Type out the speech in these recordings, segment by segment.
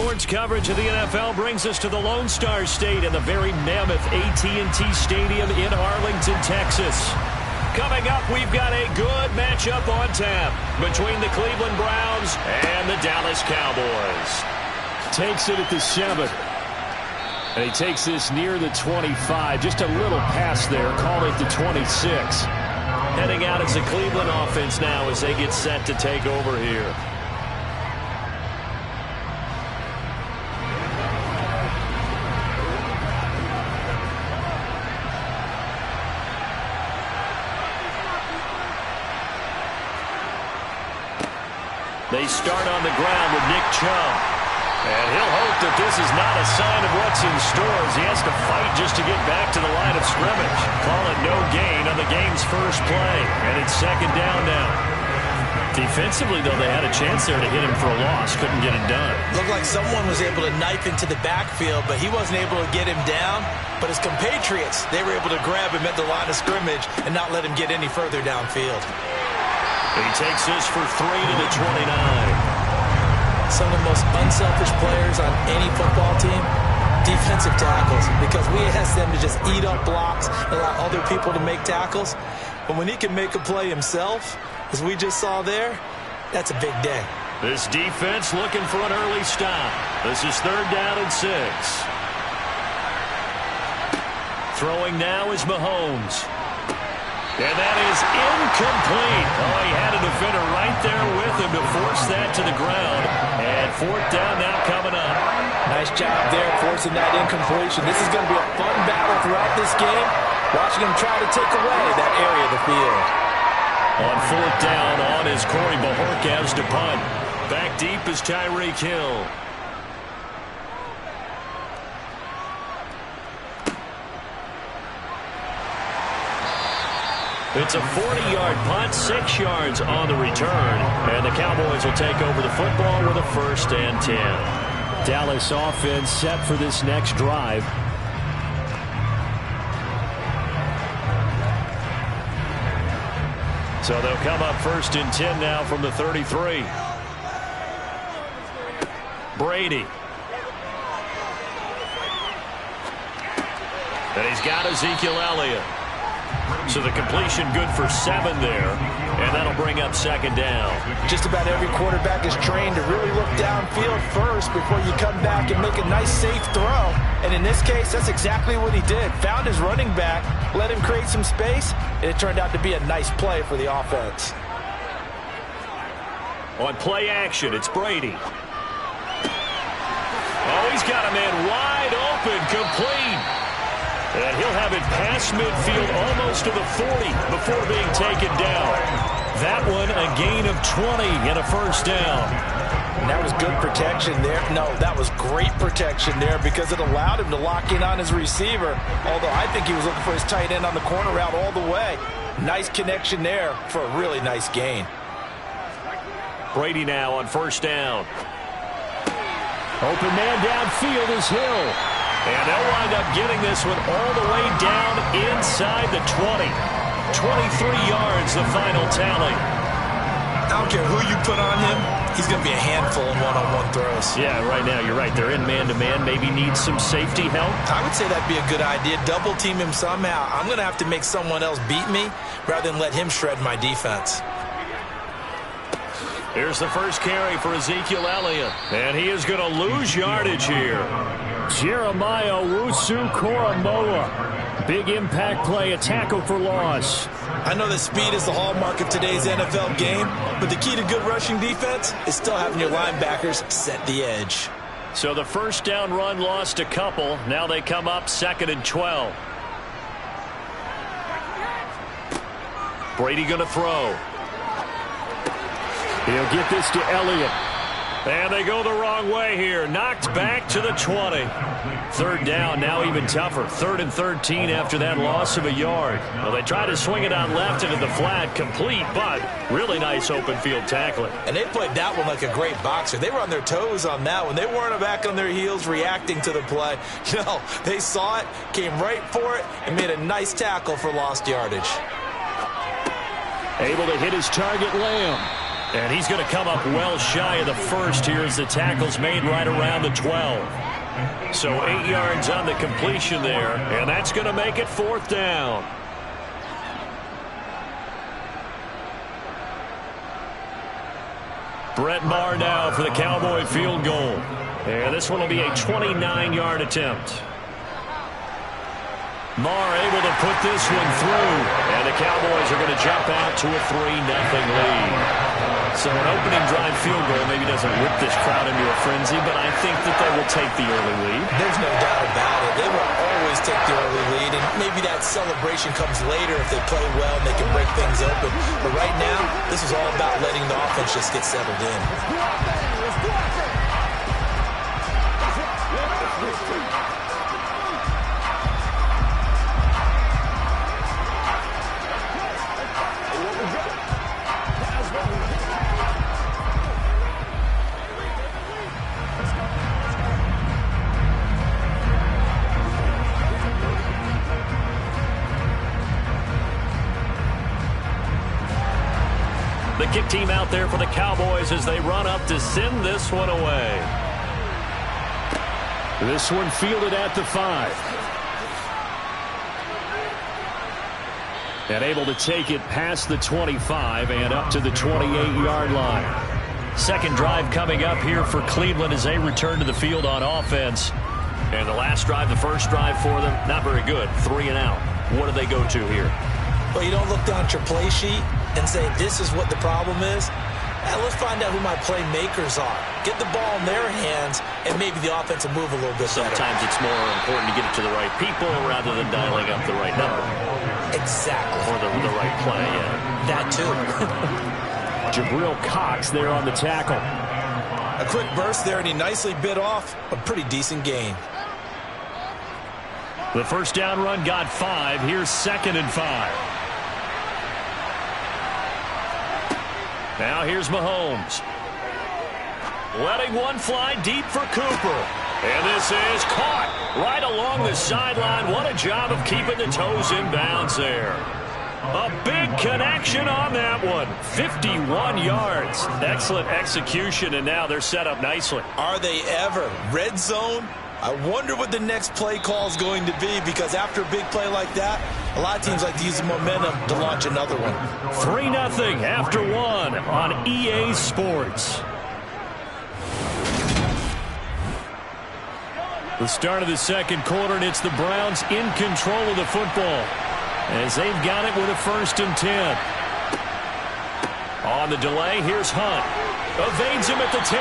Sports coverage of the NFL brings us to the Lone Star State in the very mammoth AT&T Stadium in Arlington, Texas. Coming up, we've got a good matchup on tap between the Cleveland Browns and the Dallas Cowboys. Takes it at the 7. And he takes this near the 25. Just a little pass there. Call it the 26. Heading out as the Cleveland offense now as they get set to take over here. They start on the ground with Nick Chubb. And he'll hope that this is not a sign of what's in store as he has to fight just to get back to the line of scrimmage. Call it no gain on the game's first play. And it's second down now. Defensively, though, they had a chance there to hit him for a loss. Couldn't get it done. Looked like someone was able to knife into the backfield, but he wasn't able to get him down. But his compatriots, they were able to grab him at the line of scrimmage and not let him get any further downfield. He takes this for 3 to the 29. Some of the most unselfish players on any football team, defensive tackles, because we ask them to just eat up blocks and allow other people to make tackles. But when he can make a play himself, as we just saw there, that's a big day. This defense looking for an early stop. This is 3rd down and 6. Throwing now is Mahomes. And that is incomplete. Oh, he had a defender right there with him to force that to the ground. And 4th down now coming up. Nice job there forcing that incompletion. This is going to be a fun battle throughout this game. Watching him try to take away that area of the field. On 4th down on is Corey Bajorquez to punt. Back deep is Tyreek Hill. It's a 40-yard punt, 6 yards on the return. And the Cowboys will take over the football with a 1st and 10. Dallas offense set for this next drive. So they'll come up 1st and 10 now from the 33. Brady. And he's got Ezekiel Elliott. So the completion good for 7 there, and that'll bring up 2nd down. Just about every quarterback is trained to really look downfield first before you come back and make a nice, safe throw. And in this case, that's exactly what he did. Found his running back, let him create some space, and it turned out to be a nice play for the offense. On play action, it's Brady. Oh, he's got a man wide open, complete. And he'll have it past midfield almost to the 40 before being taken down. That one a gain of 20 and a 1st down. And that was good protection there. No, that was great protection there because it allowed him to lock in on his receiver. Although I think he was looking for his tight end on the corner route all the way. Nice connection there for a really nice gain. Brady now on 1st down. Open man downfield is Hill. And they'll wind up getting this one all the way down inside the 20. 23 yards, the final tally. I don't care who you put on him. He's going to be a handful in one-on-one throws. Yeah, right now you're right. They're in man-to-man. Maybe needs some safety help. I would say that'd be a good idea. Double team him somehow. I'm going to have to make someone else beat me rather than let him shred my defense. Here's the first carry for Ezekiel Elliott. And he is going to lose yardage here. Jeremiah Owusu-Koramoah. Big impact play, a tackle for loss. I know that speed is the hallmark of today's NFL game, but the key to good rushing defense is still having your linebackers set the edge. So the 1st down run lost a couple. Now they come up 2nd and 12. Brady going to throw. He'll get this to Elliott. And they go the wrong way here. Knocked back to the 20. 3rd down, now even tougher. 3rd and 13 after that loss of a yard. Well, they try to swing it out left into the flat, complete, but really nice open field tackling. And they played that one like a great boxer. They were on their toes on that one. They weren't back on their heels reacting to the play. No, they saw it, came right for it, and made a nice tackle for lost yardage. Able to hit his target, Lamb. And he's going to come up well shy of the first here as the tackle's made right around the 12. So 8 yards on the completion there, and that's going to make it 4th down. Brett Maher now for the Cowboy field goal. And this one will be a 29-yard attempt. Maher able to put this one through, and the Cowboys are going to jump out to a 3-0 lead. So an opening drive field goal maybe doesn't whip this crowd into a frenzy, but I think that they will take the early lead. There's no doubt about it. They will always take the early lead, and maybe that celebration comes later if they play well and they can break things open. But right now, this is all about letting the offense just get settled in. The kick team out there for the Cowboys as they run up to send this one away. This one fielded at the 5. And able to take it past the 25 and up to the 28-yard line. Second drive coming up here for Cleveland as they return to the field on offense. And the last drive, the first drive for them, not very good. 3 and out. What do they go to here? Well, you don't look down at your play sheet and say, this is what the problem is. Let's find out who my playmakers are. Get the ball in their hands, and maybe the offense will move a little bit better. Sometimes it's more important to get it to the right people rather than dialing up the right number. Exactly. Or the right play, yeah. That too. Jabril Cox there on the tackle. A quick burst there, and he nicely bit off a pretty decent gain. The first down run got 5. Here's 2nd and 5. Now here's Mahomes. Letting one fly deep for Cooper. And this is caught right along the sideline. What a job of keeping the toes in bounds there. A big connection on that one. 51 yards. Excellent execution, and now they're set up nicely. Are they ever? Red zone? I wonder what the next play call is going to be, because after a big play like that, a lot of teams like to use the momentum to launch another one. 3-0 after 1 on EA Sports. The start of the second quarter, and it's the Browns in control of the football as they've got it with a 1st and 10. On the delay, here's Hunt. Evades him at the 10.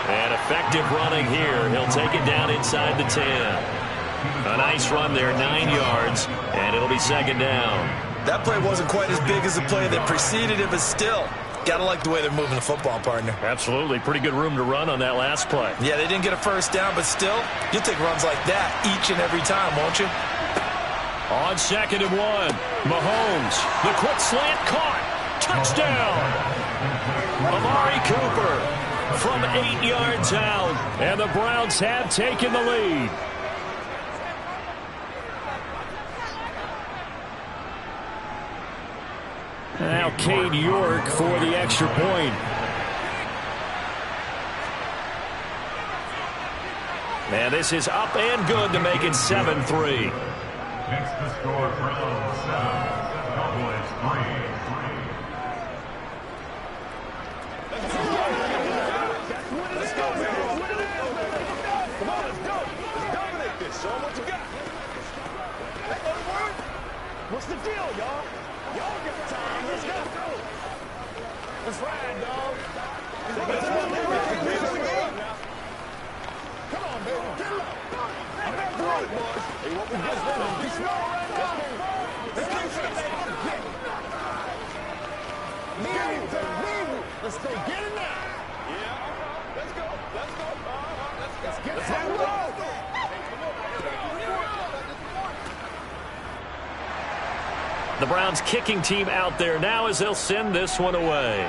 And effective running here. He'll take it down inside the 10. A nice run there, 9 yards, and it'll be 2nd down. That play wasn't quite as big as the play that preceded it, but still, gotta like the way they're moving the football, partner. Absolutely. Pretty good room to run on that last play. Yeah, they didn't get a 1st down, but still, you'll take runs like that each and every time, won't you? On 2nd and 1, Mahomes. The quick slant caught. Touchdown. Amari Cooper from 8 yards out, and the Browns have taken the lead. Now Cade York for the extra point. And this is up and good to make it 7-3. Next to score, Browns 7, Cowboys 3. What's the deal, y'all? Y'all get the time. Let's go. Let's ride, dog. Come on, baby. Get low. I'm back to work, boys. Hey, what we just done. Be small right now. Let's go get it now. Yeah. Let's go. Let's go. Let's get it. Let's go. The Browns kicking team out there now as they'll send this one away.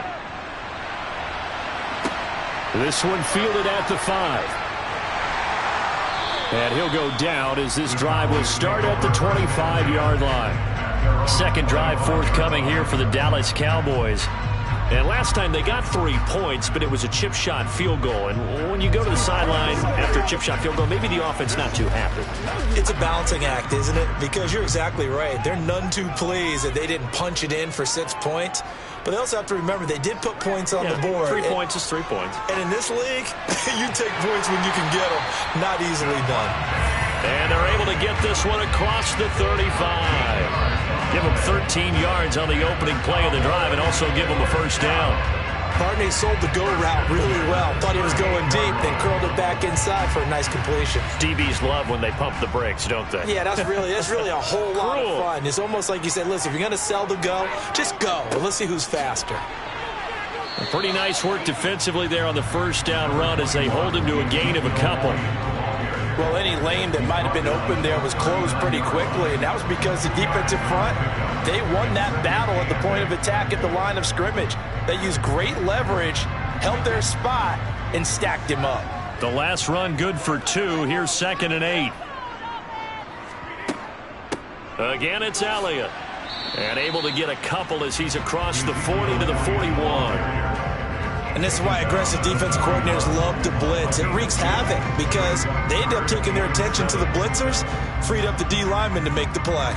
This one fielded at the 5. And he'll go down as this drive will start at the 25-yard line. Second drive forthcoming here for the Dallas Cowboys. And last time they got 3 points, but it was a chip shot field goal. And when you go to the sideline after a chip shot field goal, maybe the offense not too happy. It's a balancing act, isn't it? Because you're exactly right. They're none too pleased that they didn't punch it in for 6 points. But they also have to remember they did put points on the board. 3 points is 3 points. And in this league, you take points when you can get them. Not easily done. And they're able to get this one across the 35. Give them 13 yards on the opening play of the drive and also give them a first down. Barney sold the go route really well. Thought he was going deep, then curled it back inside for a nice completion. DBs love when they pump the brakes, don't they? Yeah, that's really a whole lot of fun. It's almost like you said, listen, if you're going to sell the go, just go. Well, let's see who's faster. Pretty nice work defensively there on the first down run as they hold him to a gain of a couple. Well, any lane that might have been open there was closed pretty quickly, and that was because the defensive front, they won that battle at the point of attack at the line of scrimmage. They used great leverage, held their spot, and stacked him up. The last run good for 2. Here's 2nd and 8. Again, it's Elliott. And able to get a couple as he's across the 40 to the 41. And this is why aggressive defensive coordinators love to blitz. It wreaks havoc because they end up taking their attention to the blitzers, freed up the D lineman to make the play.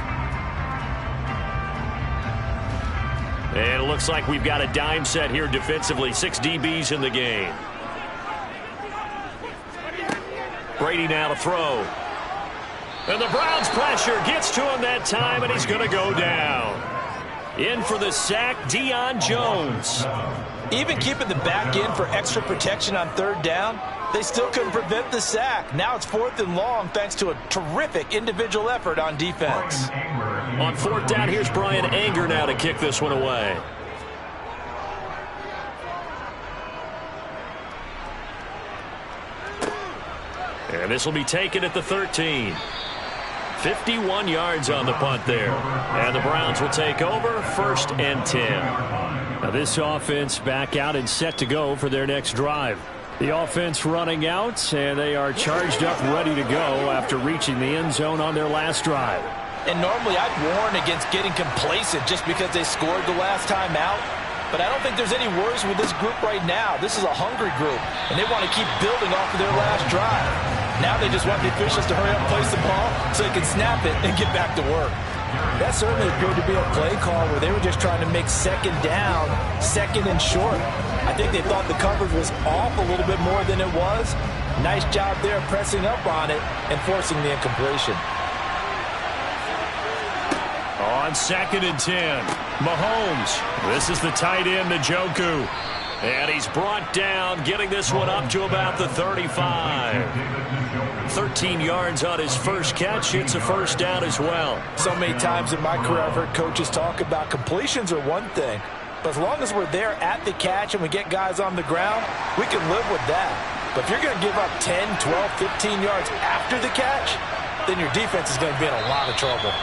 And it looks like we've got a dime set here defensively. 6 DBs in the game. Brady now to throw. And the Browns pressure gets to him that time, and he's going to go down. In for the sack, Deion Jones. Even keeping the back end for extra protection on 3rd down, they still couldn't prevent the sack. Now it's 4th and long thanks to a terrific individual effort on defense. On 4th down, here's Brian Anger now to kick this one away. And this will be taken at the 13. 51 yards on the punt there. And the Browns will take over 1st and 10. Now this offense back out and set to go for their next drive. The offense running out, and they are charged up ready to go after reaching the end zone on their last drive. And normally I'd warn against getting complacent just because they scored the last time out. But I don't think there's any worries with this group right now. This is a hungry group, and they want to keep building off of their last drive. Now they just want the officials to hurry up and place the ball so they can snap it and get back to work. That certainly appeared to be a play call where they were just trying to make 2nd down, 2nd and short. I think they thought the coverage was off a little bit more than it was. Nice job there pressing up on it and forcing the incompletion. On 2nd and 10, Mahomes. This is the tight end, Njoku. And he's brought down, getting this one up to about the 35. 13 yards on his first catch. It's a first down as well. So many times in my career I've heard coaches talk about completions are one thing. But as long as we're there at the catch and we get guys on the ground, we can live with that. But if you're going to give up 10, 12, 15 yards after the catch, then your defense is going to be in a lot of trouble.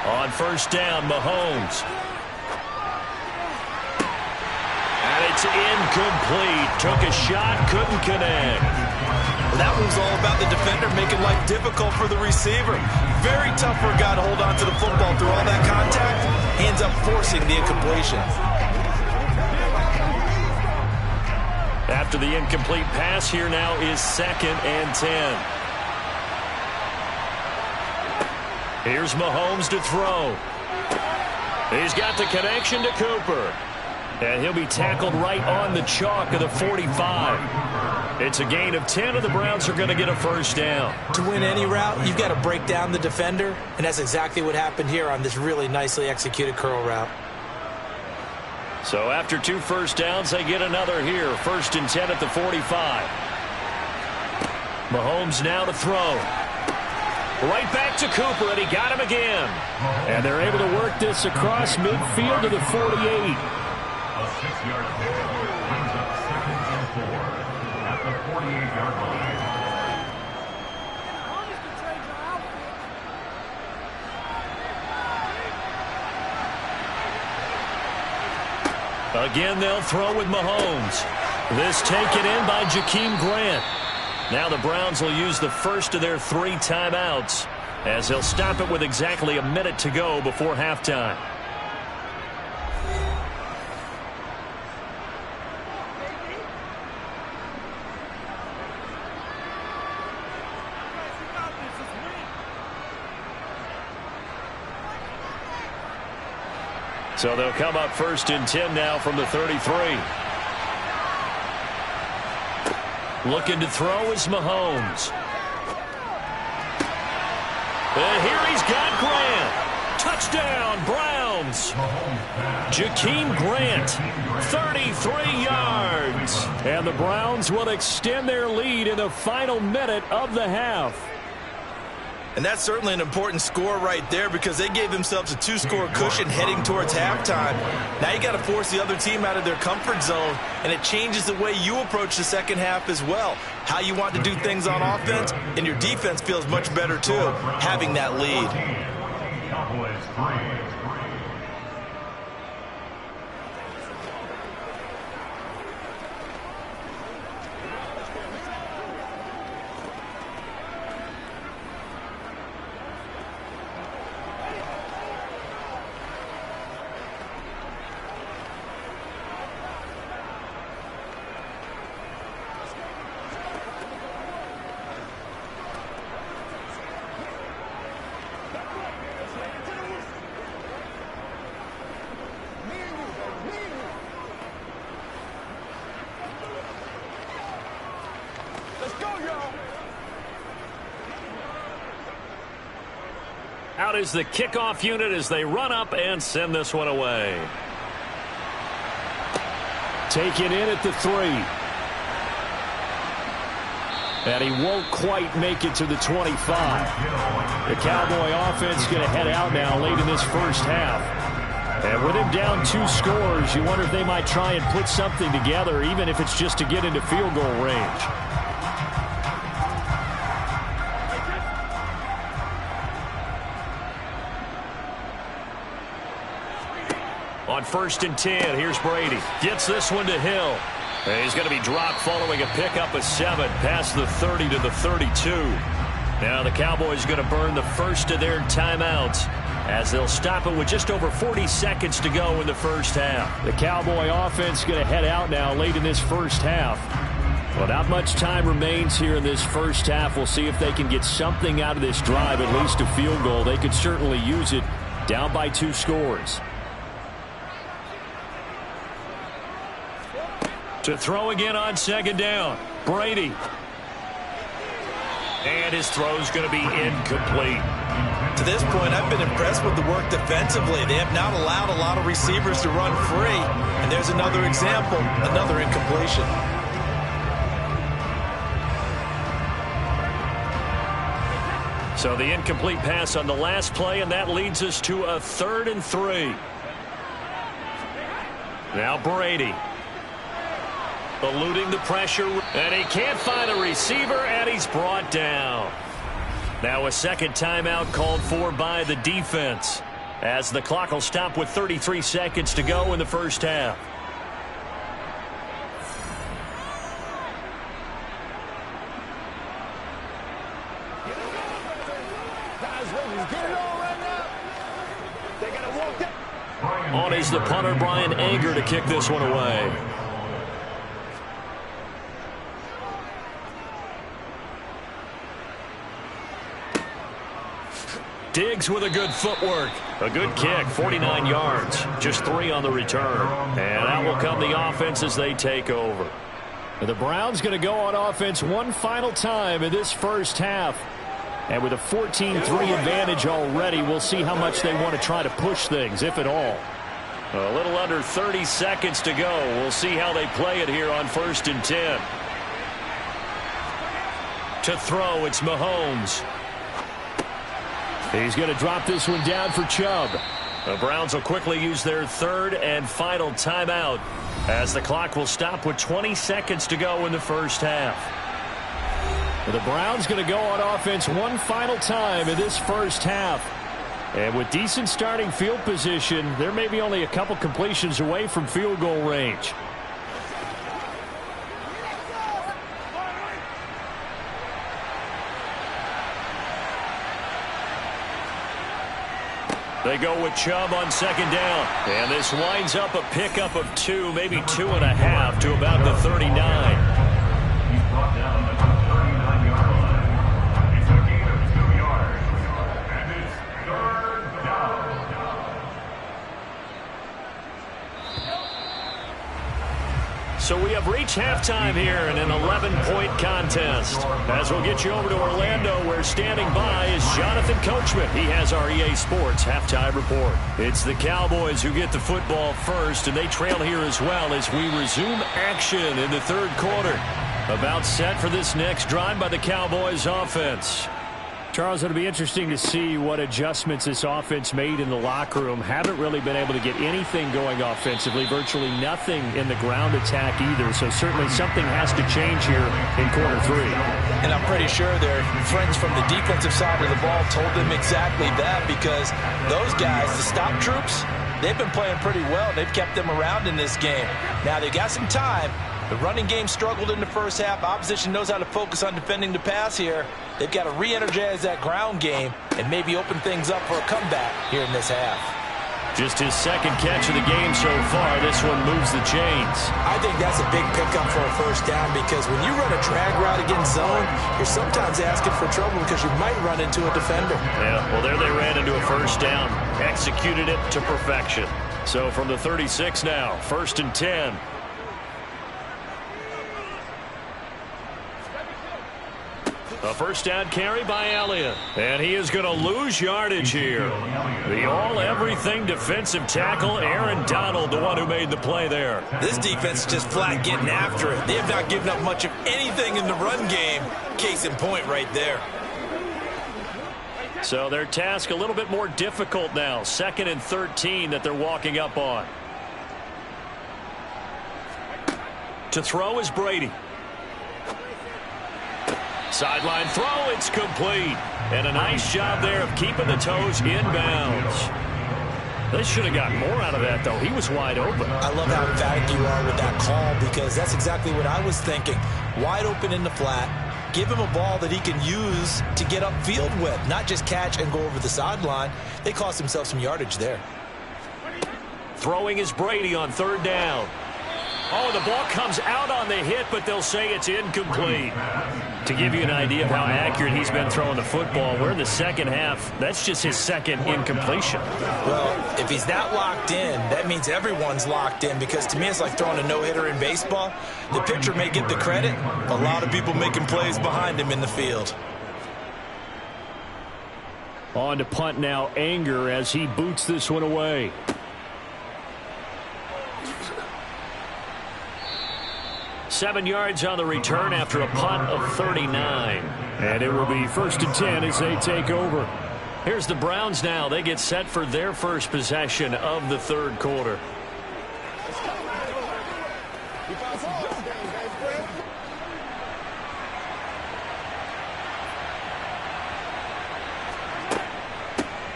On 1st down, Mahomes. And it's incomplete. Took a shot, couldn't connect. Well, that was all about the defender making life difficult for the receiver. Very tough for a guy to hold on to the football through all that contact. He ends up forcing the incompletion. After the incomplete pass, here now is 2nd and 10. Here's Mahomes to throw. He's got the connection to Cooper. And he'll be tackled right on the chalk of the 45. It's a gain of 10, and the Browns are going to get a first down. To win any route, you've got to break down the defender, and that's exactly what happened here on this really nicely executed curl route. So after 2 first downs, they get another here. 1st and 10 at the 45. Mahomes now to throw. Right back to Cooper, and he got him again. And they're able to work this across midfield to the 48. A 6-yard pickup brings up 2nd and 4 at the 48-yard line. Again, they'll throw with Mahomes. This taken in by Jakeem Grant. Now the Browns will use the first of their 3 timeouts as they'll stop it with exactly a minute to go before halftime. So they'll come up 1st and 10 now from the 33. Looking to throw is Mahomes. And here he's got Grant. Touchdown, Browns. Jakeem Grant, 33 yards. And the Browns will extend their lead in the final minute of the half. And that's certainly an important score right there because they gave themselves a 2-score cushion heading towards halftime. Now you got to force the other team out of their comfort zone, and it changes the way you approach the second half as well. How you want to do things on offense, and your defense feels much better too, having that lead. Cowboys 3. Out is the kickoff unit as they run up and send this one away. Taken in at the 3. And he won't quite make it to the 25. The Cowboy offense going to head out now late in this first half. And with him down 2 scores, you wonder if they might try and put something together, even if it's just to get into field goal range. On 1st and 10, here's Brady. Gets this one to Hill. And he's going to be dropped following a pickup of 7 past the 30 to the 32. Now the Cowboys going to burn the first of their timeouts as they'll stop it with just over 40 seconds to go in the first half. The Cowboy offense going to head out now late in this first half. Well, not much time remains here in this first half. We'll see if they can get something out of this drive, at least a field goal. They could certainly use it down by 2 scores. To throw again on 2nd down. Brady. And his throw's going to be incomplete. To this point, I've been impressed with the work defensively. They have not allowed a lot of receivers to run free. And there's another example, another incompletion. So the incomplete pass on the last play, and that leads us to a 3rd and 3. Now Brady. Eluding the pressure, and he can't find a receiver, and he's brought down. Now a second timeout called for by the defense, as the clock will stop with 33 seconds to go in the first half. On is the punter, Brian Anger, to kick this one away. Diggs with a good footwork. A good kick, 49 yards. Just 3 on the return. And out will come the offense as they take over. And the Browns going to go on offense one final time in this first half. And with a 14-3 advantage already, we'll see how much they want to try to push things, if at all. A little under 30 seconds to go. We'll see how they play it here on 1st and 10. To throw, it's Mahomes. He's going to drop this one down for Chubb. The Browns will quickly use their 3rd and final timeout as the clock will stop with 20 seconds to go in the first half. The Browns going to go on offense one final time in this first half. And with decent starting field position, they're maybe only a couple completions away from field goal range. They go with Chubb on second down. And this winds up a pickup of 2, maybe 2.5 to about the 39. He's brought down at the 39-yard line. It's a gain of 2 yards. And it's third down. So we have reached halftime here in an 11-point contest. As we'll get you over to Orlando, where standing by is Jonathan Coachman. He has our EA Sports halftime report. It's the Cowboys who get the football first, and they trail here as well as we resume action in the third quarter. About set for this next drive by the Cowboys offense. Charles, it'll be interesting to see what adjustments this offense made in the locker room. Haven't really been able to get anything going offensively, virtually nothing in the ground attack either. So certainly something has to change here in quarter 3. And I'm pretty sure their friends from the defensive side of the ball told them exactly that, because those guys, the stop troops, they've been playing pretty well. They've kept them around in this game. Now they got some time. The running game struggled in the first half. Opposition knows how to focus on defending the pass here. They've got to re-energize that ground game and maybe open things up for a comeback here in this half. Just his second catch of the game so far. This one moves the chains. I think that's a big pickup for a first down, because when you run a drag route against zone, you're sometimes asking for trouble because you might run into a defender. Yeah, well, there they ran into a first down. Executed it to perfection. So from the 36 now, 1st and 10. A first down carry by Elliott. And he is going to lose yardage here. The all-everything defensive tackle, Aaron Donald, the one who made the play there. This defense is just flat getting after it. They have not given up much of anything in the run game. Case in point right there. So their task a little bit more difficult now. 2nd and 13 that they're walking up on. To throw is Brady. Sideline throw, it's complete. And a nice job there of keeping the toes inbounds. They should have gotten more out of that, though. He was wide open. I love how emphatic you are with that call, because that's exactly what I was thinking. Wide open in the flat. Give him a ball that he can use to get upfield with, not just catch and go over the sideline. They cost themselves some yardage there. Throwing is Brady on 3rd down. Oh, the ball comes out on the hit, but they'll say it's incomplete. To give you an idea of how accurate he's been throwing the football, we're in the second half. That's just his 2nd incompletion. Well, if he's that locked in, that means everyone's locked in, because to me it's like throwing a no-hitter in baseball. The pitcher may get the credit, a lot of people making plays behind him in the field. On to punt now, Anger, as he boots this one away. Seven yards on the return after a punt of 39. And it will be 1st and 10 as they take over. Here's the Browns now. They get set for their first possession of the third quarter.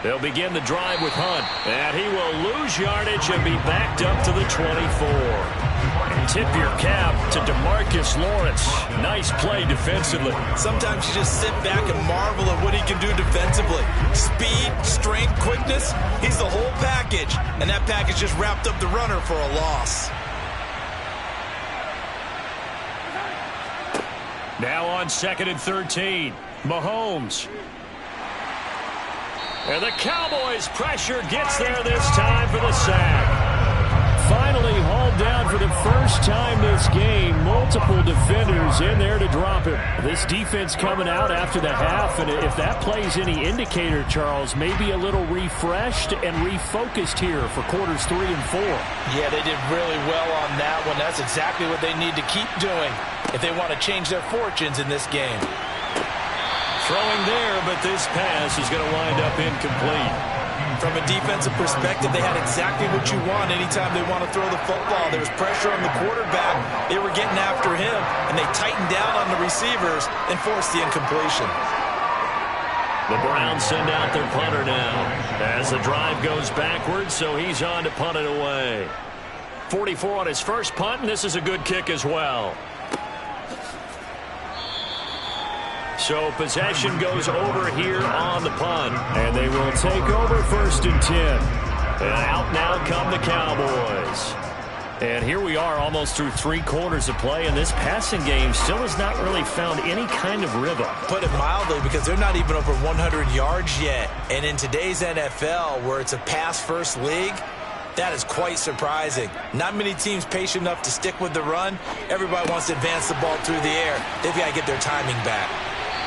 They'll begin the drive with Hunt. And he will lose yardage and be backed up to the 24. Tip your cap to DeMarcus Lawrence. Nice play defensively. Sometimes you just sit back and marvel at what he can do defensively. Speed, strength, quickness. He's the whole package. And that package just wrapped up the runner for a loss. Now on 2nd and 13. Mahomes. And the Cowboys pressure gets there this time for the sack. Finally hauled down for the first time this game. Multiple defenders in there to drop him. This defense coming out after the half, and if that plays any indicator, Charles, maybe a little refreshed and refocused here for quarters 3 and 4. Yeah, they did really well on that one. That's exactly what they need to keep doing if they want to change their fortunes in this game. Throwing there, but this pass is going to wind up incomplete. From a defensive perspective, they had exactly what you want anytime they want to throw the football. There was pressure on the quarterback. They were getting after him, and they tightened down on the receivers and forced the incompletion. The Browns send out their punter now as the drive goes backwards, so he's on to punt it away. 44 on his first punt, and this is a good kick as well. So possession goes over here on the punt. And they will take over 1st and 10. And out now come the Cowboys. And here we are almost through 3 quarters of play, and this passing game still has not really found any kind of rhythm. Put it mildly, because they're not even over 100 yards yet. And in today's NFL, where it's a pass-first league, that is quite surprising. Not many teams patient enough to stick with the run. Everybody wants to advance the ball through the air. They've got to get their timing back.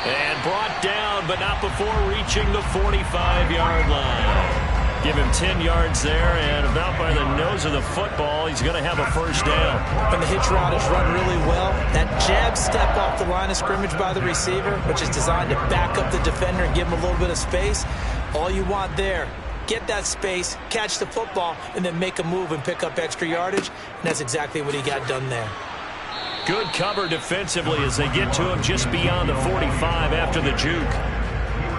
And brought down, but not before reaching the 45-yard line. Give him 10 yards there, and about by the nose of the football, he's going to have a first down. When the hitch route is run really well, that jab step off the line of scrimmage by the receiver, which is designed to back up the defender and give him a little bit of space, all you want there, get that space, catch the football, and then make a move and pick up extra yardage, and that's exactly what he got done there. Good cover defensively as they get to him just beyond the 45 after the juke.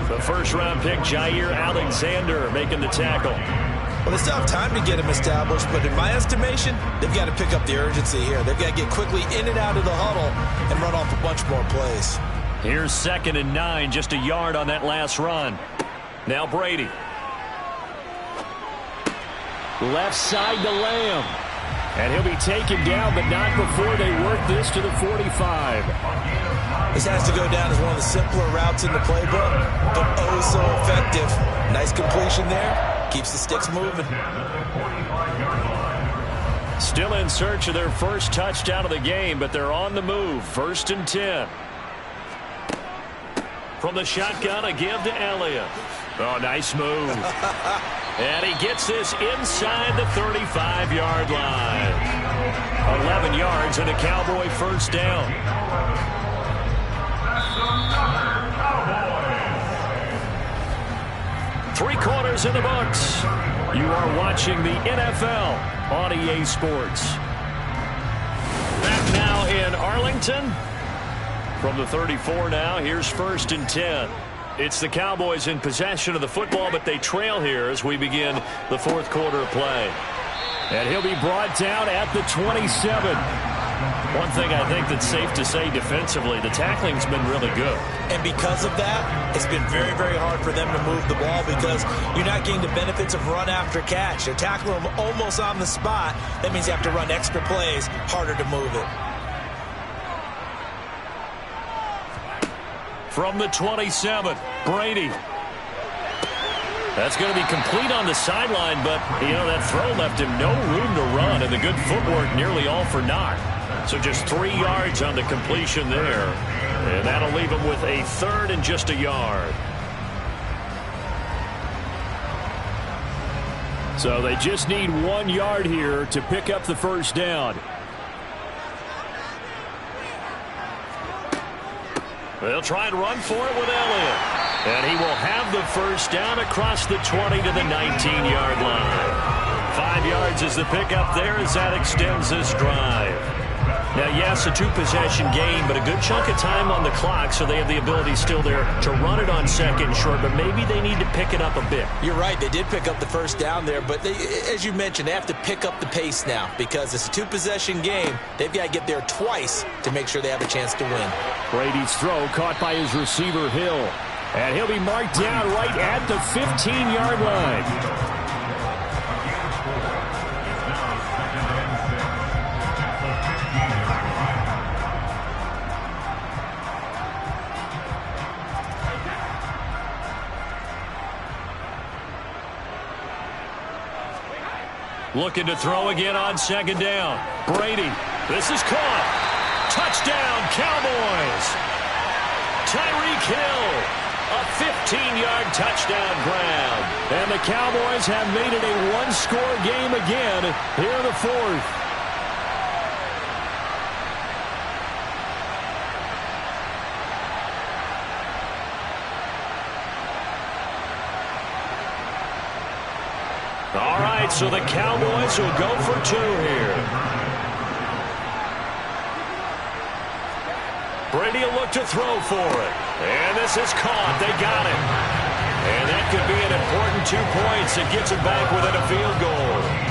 The first-round pick, Jair Alexander, making the tackle. Well, they still have time to get him established, but in my estimation, they've got to pick up the urgency here. They've got to get quickly in and out of the huddle and run off a bunch more plays. Here's 2nd and 9, just a yard on that last run. Now Brady. Left side to Lamb. And he'll be taken down, but not before they work this to the 45. This has to go down as one of the simpler routes in the playbook, but oh so effective. Nice completion there. Keeps the sticks moving. Still in search of their first touchdown of the game, but they're on the move. 1st and 10. From the shotgun, a give to Elliott. Oh, nice move. And he gets this inside the 35-yard line. 11 yards and a Cowboy first down. 3 quarters in the books. You are watching the NFL on EA Sports. Back now in Arlington. From the 34 now, here's 1st and 10. It's the Cowboys in possession of the football, but they trail here as we begin the 4th quarter of play. And he'll be brought down at the 27. One thing I think that's safe to say defensively, the tackling's been really good. And because of that, it's been very, very hard for them to move the ball because you're not getting the benefits of run after catch. They're tackling them almost on the spot. That means you have to run extra plays, harder to move it. From the 27, Brady. That's going to be complete on the sideline, but, you know, that throw left him no room to run, and the good footwork nearly all for naught. So just 3 yards on the completion there, and that'll leave him with a 3rd and just a yard. So they just need 1 yard here to pick up the first down. They'll try and run for it with Elliott. And he will have the first down across the 20 to the 19-yard line. 5 yards is the pickup there as that extends this drive. Now, yes, a 2-possession game, but a good chunk of time on the clock, so they have the ability still there to run it on 2nd and short, but maybe they need to pick it up a bit. You're right. They did pick up the first down there, but they, as you mentioned, they have to pick up the pace now because it's a 2-possession game. They've got to get there twice to make sure they have a chance to win. Brady's throw caught by his receiver, Hill. And he'll be marked down right at the 15-yard line. Looking to throw again on 2nd down. Brady, this is caught. Touchdown, Cowboys. Tyreek Hill, a 15-yard touchdown grab. And the Cowboys have made it a 1-score game again here in the 4th. All right, so the Cowboys will go for 2 here. Brady will look to throw for it. And this is caught. They got it. And that could be an important 2 points. It gets it back within a field goal.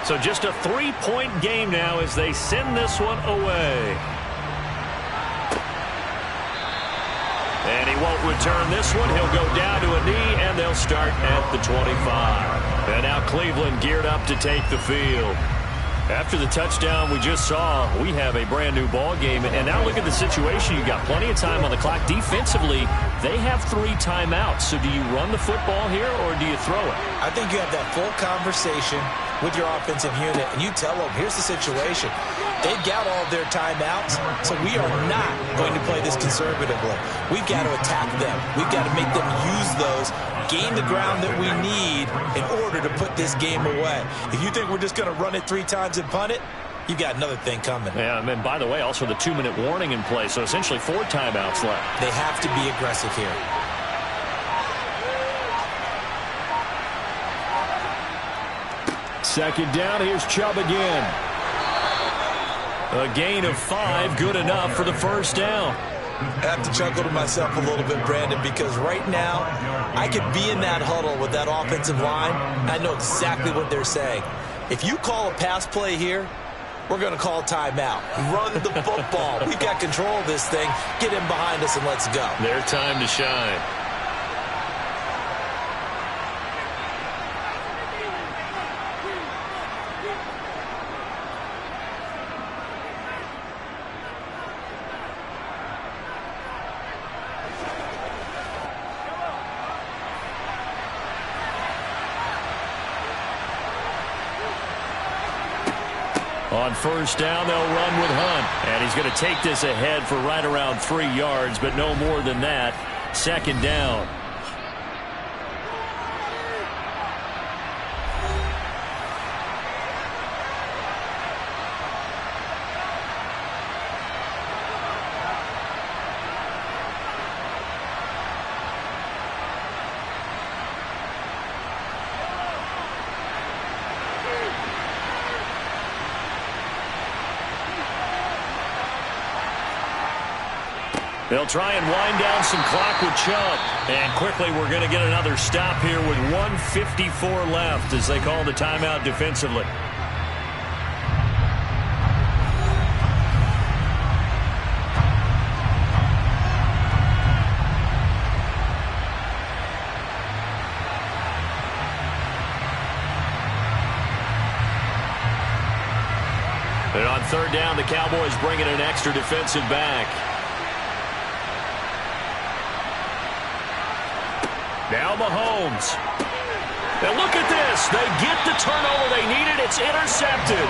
So just a 3-point game now as they send this one away. And he won't return this one. He'll go down to a knee, and they'll start at the 25. And now Cleveland geared up to take the field. After the touchdown we just saw, we have a brand-new ball game. And now look at the situation. You've got plenty of time on the clock. Defensively, they have 3 timeouts. So do you run the football here, or do you throw it? I think you have that full conversation with your offensive unit, and you tell them, here's the situation. They've got all of their timeouts, so we are not going to play this conservatively. We've got to attack them. We've got to make them use those, gain the ground that we need in order to put this game away. If you think we're just going to run it 3 times and punt it, you've got another thing coming. Yeah, and by the way, also the 2-minute warning in play, so essentially 4 timeouts left. They have to be aggressive here. Second down, here's Chubb again. A gain of 5, good enough for the first down. I have to chuckle to myself a little bit, Brandon, because right now I could be in that huddle with that offensive line. I know exactly what they're saying. If you call a pass play here, we're going to call timeout. Run the football. We've got control of this thing. Get in behind us and let's go. Their time to shine. On first down, they'll run with Hunt. And he's going to take this ahead for right around 3 yards, but no more than that. Second down. They'll try and wind down some clock with Chubb. And quickly we're going to get another stop here with 1:54 left as they call the timeout defensively. And on third down, the Cowboys bring in an extra defensive back. Now Mahomes. And look at this. They get the turnover they needed. It's intercepted.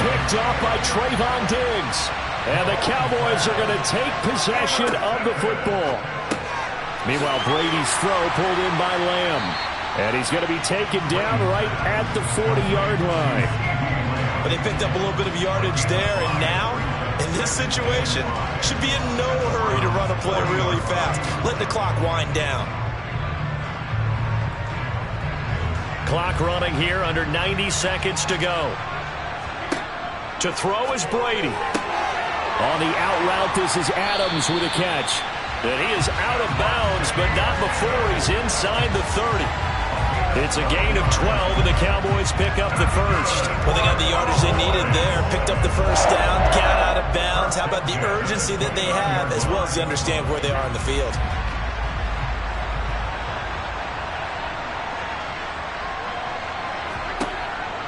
Picked off by Trayvon Diggs. And the Cowboys are going to take possession of the football. Meanwhile, Brady's throw pulled in by Lamb. And he's going to be taken down right at the 40-yard line. But they picked up a little bit of yardage there, and now, in this situation, should be in no hurry to run a play really fast. Let the clock wind down. Clock running here, under 90 seconds to go. To throw is Brady. On the out route, this is Adams with a catch. And he is out of bounds, but not before he's inside the 30. It's a gain of 12, and the Cowboys pick up the first. Well, they got the yardage they needed there. Picked up the first down, got out of bounds. How about the urgency that they have, as well as they understand where they are in the field?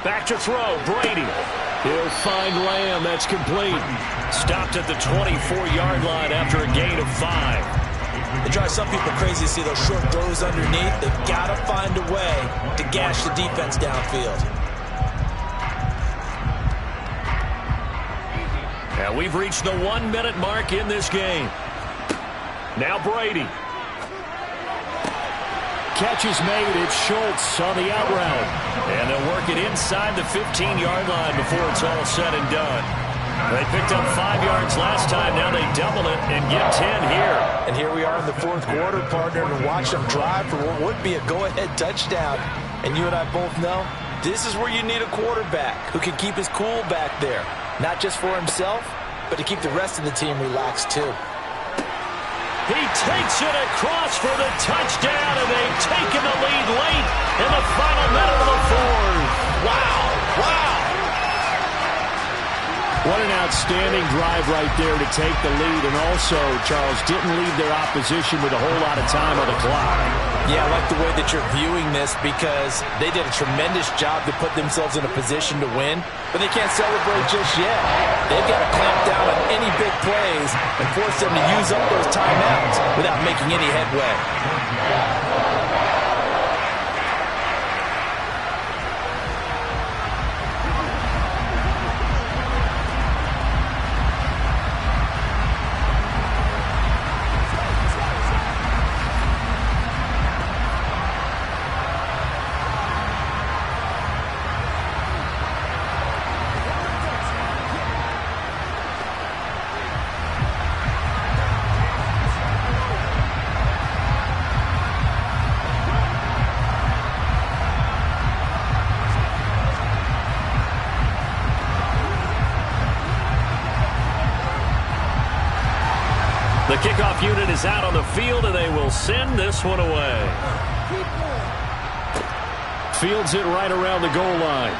Back to throw, Brady. He'll find Lamb. That's complete. Stopped at the 24-yard line after a gain of 5. It drives some people crazy to see those short throws underneath. They've got to find a way to gash the defense downfield. And we've reached the 1-minute mark in this game. Now Brady. Catch is made. It's Schultz on the out route. And they'll work it inside the 15-yard line before it's all said and done. They picked up 5 yards last time. Now they double it and get 10 here. And here we are in the fourth quarter, partner, and watch them drive for what would be a go-ahead touchdown. And you and I both know this is where you need a quarterback who can keep his cool back there. Not just for himself, but to keep the rest of the team relaxed too. He takes it across for the touchdown, and they've taken the lead late in the final minute of the fourth. Wow, wow. What an outstanding drive right there to take the lead, and also, Charles, didn't leave their opposition with a whole lot of time on the clock. Yeah, I like the way that you're viewing this because they did a tremendous job to put themselves in a position to win, but they can't celebrate just yet. They've got to clamp down on any big plays and force them to use up those timeouts without making any headway. The kickoff unit is out on the field, and they will send this one away. Fields it right around the goal line.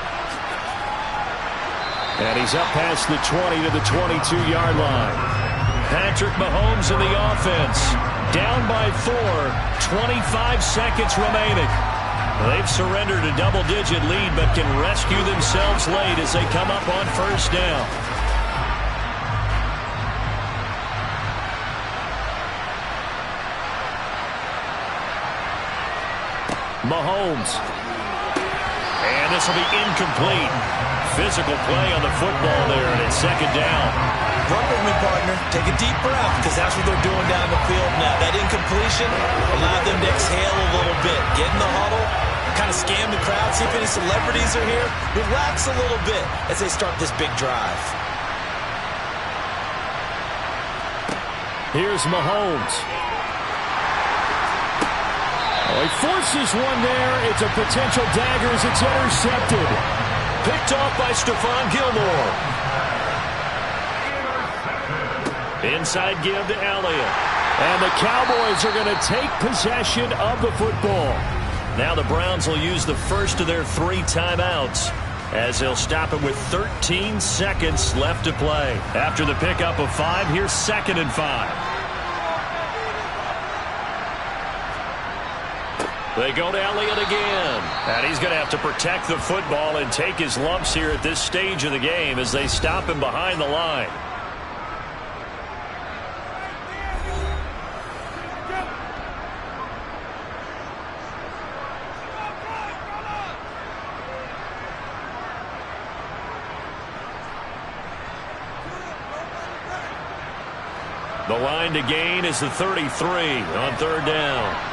And he's up past the 20 to the 22-yard line. Patrick Mahomes in the offense. Down by 4. 25 seconds remaining. They've surrendered a double-digit lead, but can rescue themselves late as they come up on first down. Mahomes. And this will be incomplete. Physical play on the football there, and it's second down. Run with me, partner. Take a deep breath, because that's what they're doing down the field now. That incompletion allowed them to exhale a little bit. Get in the huddle, kind of scan the crowd, see if any celebrities are here. Relax a little bit as they start this big drive. Here's Mahomes. Oh, he forces one there. It's a potential dagger as it's intercepted. Picked off by Stephon Gilmore. Inside give to Elliott. And the Cowboys are going to take possession of the football. Now the Browns will use the first of their 3 timeouts as they'll stop it with 13 seconds left to play. After the pickup of 5, here's 2nd and 5. They go to Elliott again. And he's going to have to protect the football and take his lumps here at this stage of the game as they stop him behind the line. The line to gain is the 33 on 3rd down.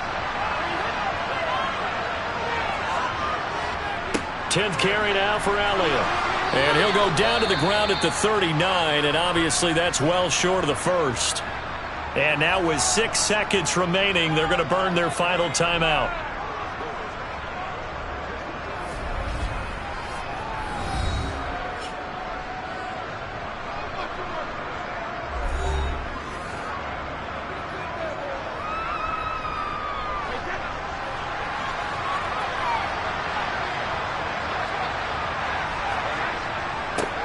10th carry now for Elliott. And he'll go down to the ground at the 39, and obviously that's well short of the first. And now with 6 seconds remaining, they're going to burn their final timeout.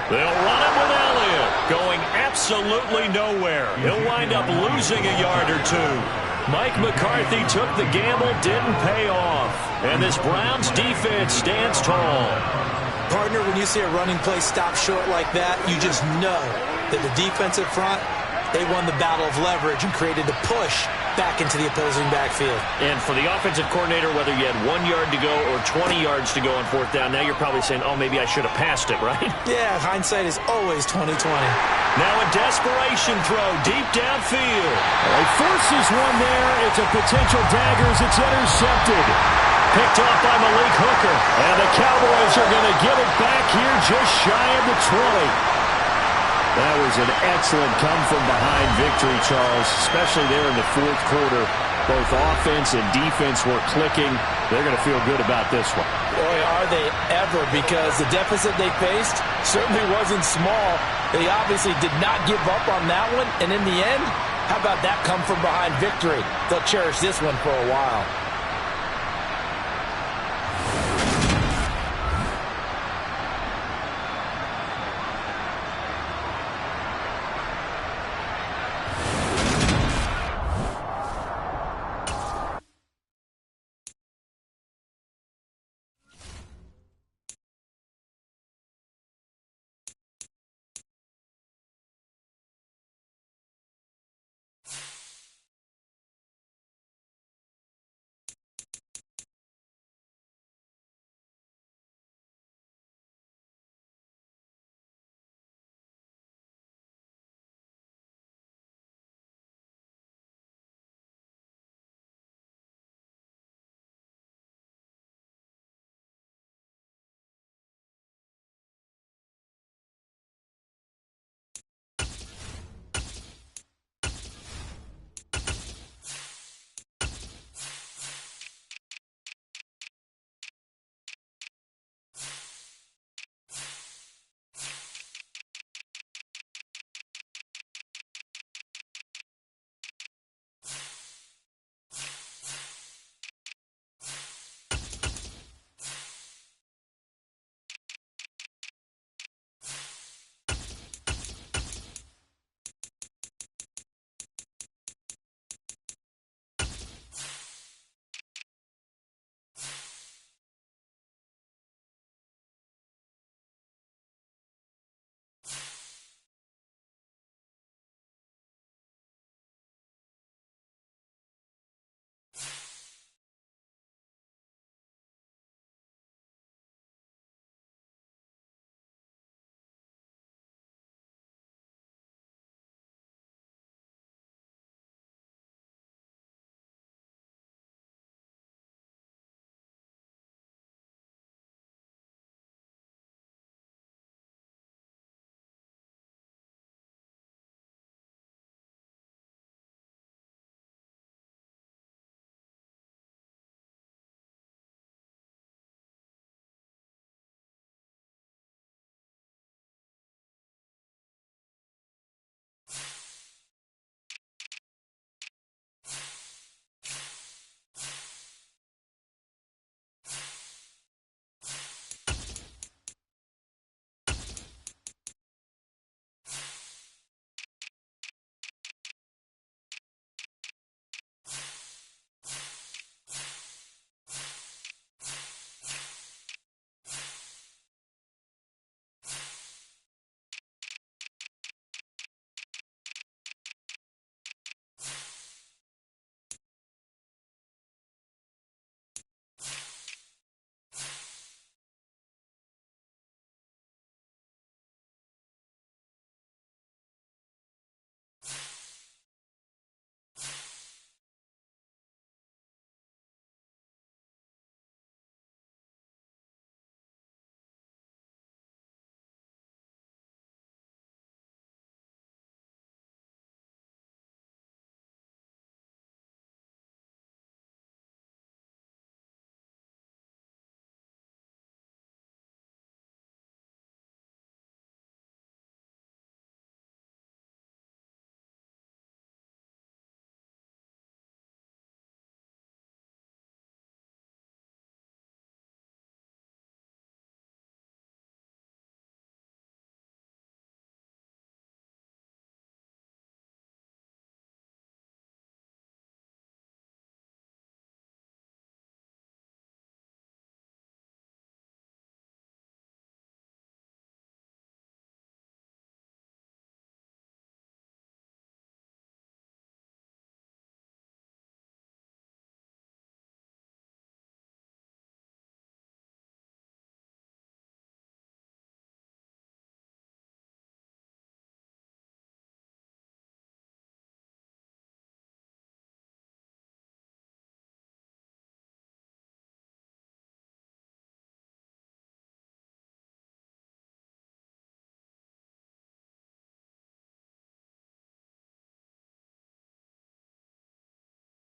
They'll run it with Elliott, going absolutely nowhere. He'll wind up losing a yard or 2. Mike McCarthy took the gamble, didn't pay off. And this Browns defense stands tall. Partner, when you see a running play stop short like that, you just know that the defensive front, they won the battle of leverage and created the push back into the opposing backfield. And for the offensive coordinator, whether you had 1 yard to go or 20 yards to go on fourth down, now you're probably saying, oh, maybe I should have passed it, right? Yeah, hindsight is always 20/20. Now a desperation throw deep downfield. He forces one there. It's a potential dagger as it's intercepted. Picked off by Malik Hooker. And the Cowboys are going to give it back here just shy of the 20. That was an excellent come-from-behind victory, Charles, especially there in the fourth quarter. Both offense and defense were clicking. They're going to feel good about this one. Boy, are they ever, because the deficit they faced certainly wasn't small. They obviously did not give up on that one, and in the end, how about that come-from-behind victory? They'll cherish this one for a while.